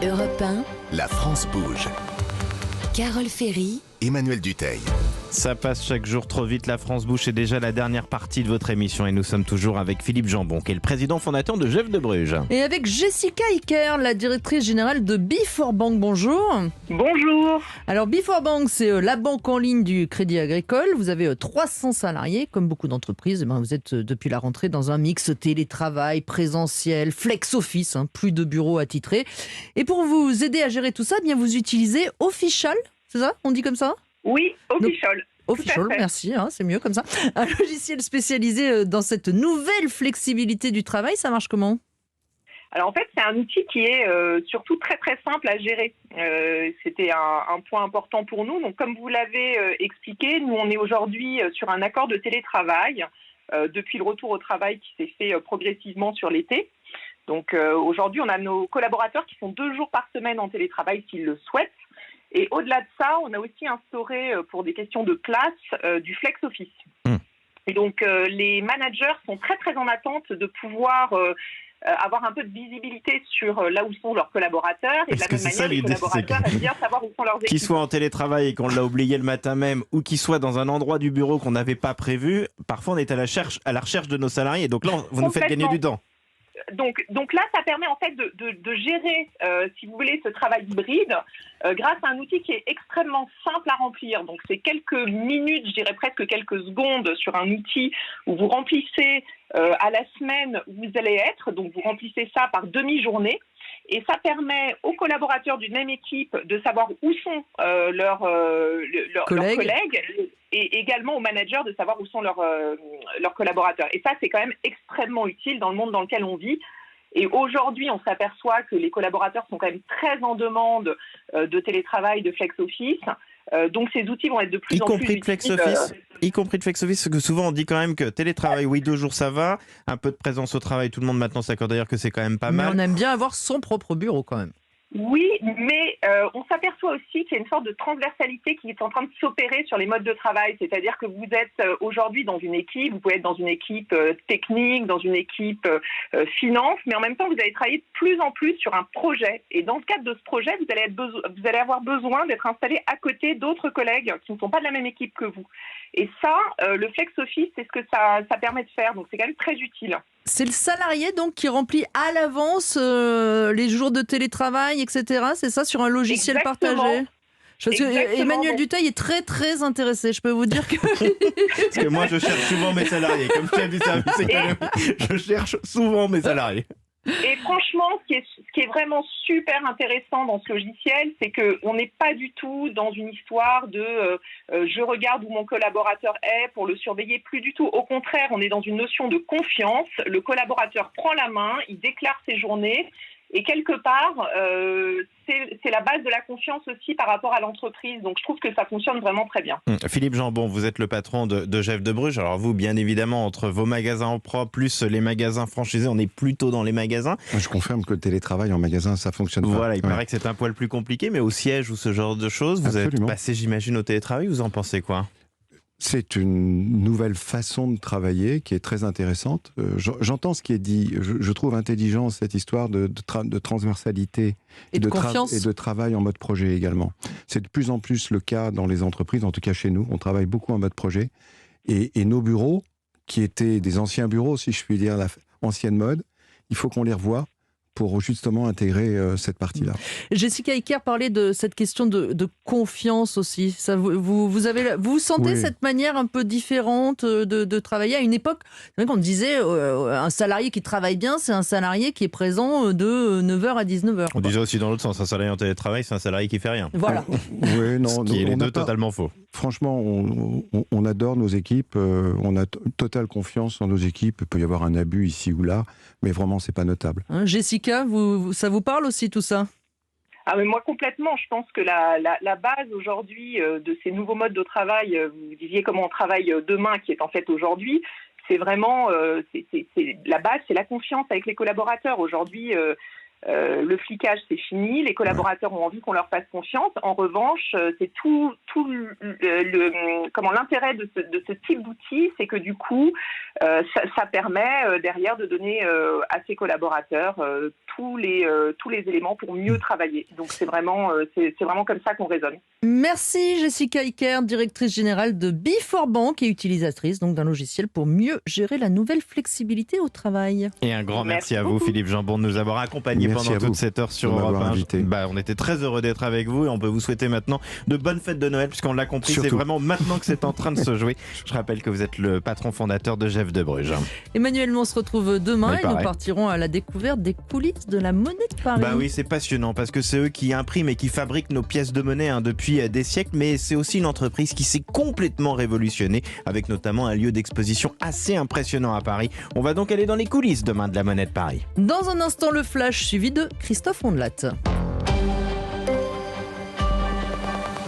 Europe 1, La France bouge. Carole Ferry, Emmanuel Dutheil. Ça passe chaque jour trop vite, la France bouge, c'est déjà la dernière partie de votre émission et nous sommes toujours avec Philippe Jambon, qui est le président fondateur de Jeff de Bruges. Et avec Jessica Iker, la directrice générale de Be4Bank. Bonjour. Bonjour. Alors Be4Bank, c'est la banque en ligne du Crédit Agricole. Vous avez 300 salariés, comme beaucoup d'entreprises. Vous êtes depuis la rentrée dans un mix télétravail, présentiel, flex office, plus de bureaux attitrés. Et pour vous aider à gérer tout ça, vous utilisez Official, c'est ça? On dit comme ça? Oui, Official. Official, merci, c'est mieux comme ça. Un logiciel spécialisé dans cette nouvelle flexibilité du travail, ça marche comment? Alors en fait, c'est un outil qui est surtout très très simple à gérer. C'était un point important pour nous. Donc comme vous l'avez expliqué, nous on est aujourd'hui sur un accord de télétravail depuis le retour au travail qui s'est fait progressivement sur l'été. Donc aujourd'hui, on a nos collaborateurs qui sont 2 jours par semaine en télétravail s'ils le souhaitent. Et au-delà de ça, on a aussi instauré, pour des questions de place, du flex office. Et donc, les managers sont très, très en attente de pouvoir avoir un peu de visibilité sur là où sont leurs collaborateurs. Et de la même manière, les collaborateurs aiment bien savoir où sont leurs équipes. Qu'ils soient en télétravail et qu'on l'a oublié le matin même, ou qu'ils soient dans un endroit du bureau qu'on n'avait pas prévu, parfois on est à la recherche de nos salariés. Donc là, vous nous faites gagner du temps. Donc là, ça permet en fait de gérer, si vous voulez, ce travail hybride grâce à un outil qui est extrêmement simple à remplir. Donc c'est quelques minutes, je dirais presque quelques secondes sur un outil où vous remplissez à la semaine où vous allez être. Donc vous remplissez ça par demi-journée. Et ça permet aux collaborateurs d'une même équipe de savoir où sont leurs collègues et également aux managers de savoir où sont leurs collaborateurs. Et ça, c'est quand même extrêmement utile dans le monde dans lequel on vit. Et aujourd'hui, on s'aperçoit que les collaborateurs sont quand même très en demande de télétravail, de flex office. Donc ces outils vont être de plus en plus utiles. Y compris de flex office, parce que souvent on dit quand même que télétravail, oui, 2 jours ça va, un peu de présence au travail, tout le monde maintenant s'accorde d'ailleurs que c'est quand même pas mal. Mais on aime bien avoir son propre bureau quand même. Oui, mais on s'aperçoit aussi qu'il y a une sorte de transversalité qui est en train de s'opérer sur les modes de travail. C'est-à-dire que vous êtes aujourd'hui dans une équipe, vous pouvez être dans une équipe technique, dans une équipe finance, mais en même temps, vous allez travailler de plus en plus sur un projet. Et dans le cadre de ce projet, vous allez avoir besoin d'être installé à côté d'autres collègues qui ne sont pas de la même équipe que vous. Et ça, le flex office, c'est ce que ça permet de faire. Donc c'est quand même très utile. C'est le salarié donc qui remplit à l'avance les jours de télétravail, etc. C'est ça, sur un logiciel partagé? Parce que Emmanuel Dutheil est très très intéressé, je peux vous dire que... Parce que moi je cherche souvent mes salariés, comme chef du service économique, je cherche souvent mes salariés. Et franchement, ce qui est vraiment super intéressant dans ce logiciel, c'est qu'on n'est pas du tout dans une histoire de je regarde où mon collaborateur est pour le surveiller, plus du tout. Au contraire, on est dans une notion de confiance. Le collaborateur prend la main, il déclare ses journées. Et quelque part, c'est la base de la confiance aussi par rapport à l'entreprise. Donc je trouve que ça fonctionne vraiment très bien. Philippe Jambon, vous êtes le patron de Jeff de Bruges. Alors vous, bien évidemment, entre vos magasins en propre plus les magasins franchisés, on est plutôt dans les magasins. Je confirme que le télétravail en magasin, ça fonctionne pas. Voilà, il paraît que c'est un poil plus compliqué, mais au siège ou ce genre de choses, vous êtes passé, j'imagine, au télétravail. Vous en pensez quoi ? C'est une nouvelle façon de travailler qui est très intéressante. J'entends ce qui est dit. Je trouve intelligent cette histoire de transversalité et de confiance et de travail en mode projet également. C'est de plus en plus le cas dans les entreprises, en tout cas chez nous. On travaille beaucoup en mode projet. Et nos bureaux, qui étaient des anciens bureaux, si je puis dire, la ancienne mode, il faut qu'on les revoie pour justement intégrer cette partie-là. Jessica Iker parlait de cette question de confiance aussi. Ça, vous sentez cette manière un peu différente de travailler à une époque? C'est vrai qu'on disait un salarié qui travaille bien, c'est un salarié qui est présent de 9h à 19h. On disait aussi dans l'autre sens, un salarié en télétravail, c'est un salarié qui fait rien. Voilà. Oui, non, ce qui est les deux totalement faux. Franchement, on adore nos équipes, on a totale confiance en nos équipes. Il peut y avoir un abus ici ou là, mais vraiment, c'est pas notable. Jessica, ça vous parle aussi tout ça? Mais moi complètement, je pense que la base aujourd'hui de ces nouveaux modes de travail, vous disiez comment on travaille demain, qui est en fait aujourd'hui, c'est vraiment la base, c'est la confiance avec les collaborateurs. Aujourd'hui, Le flicage, c'est fini. Les collaborateurs ont envie qu'on leur fasse confiance. En revanche, c'est tout l'intérêt de ce type d'outil, c'est que du coup, ça permet derrière de donner à ces collaborateurs tous les éléments pour mieux travailler. Donc c'est vraiment comme ça qu'on raisonne. Merci Jessica Iker, directrice générale de Before-Bank et utilisatrice donc d'un logiciel pour mieux gérer la nouvelle flexibilité au travail. Et un grand merci à vous, beaucoup. Philippe Jambon, de nous avoir accompagnés pendant toute cette heure sur Europe 1. On était très heureux d'être avec vous et on peut vous souhaiter maintenant de bonnes fêtes de Noël, puisqu'on l'a compris, c'est vraiment maintenant que c'est en train de se jouer. Je rappelle que vous êtes le patron fondateur de Jeff de Bruges. Emmanuel, on se retrouve demain et nous partirons à la découverte des coulisses de la monnaie de Paris. Bah oui, c'est passionnant parce que c'est eux qui impriment et qui fabriquent nos pièces de monnaie depuis des siècles, mais c'est aussi une entreprise qui s'est complètement révolutionnée avec notamment un lieu d'exposition assez impressionnant à Paris. On va donc aller dans les coulisses demain de la monnaie de Paris. Dans un instant, le flash suivi de Christophe Ondelat.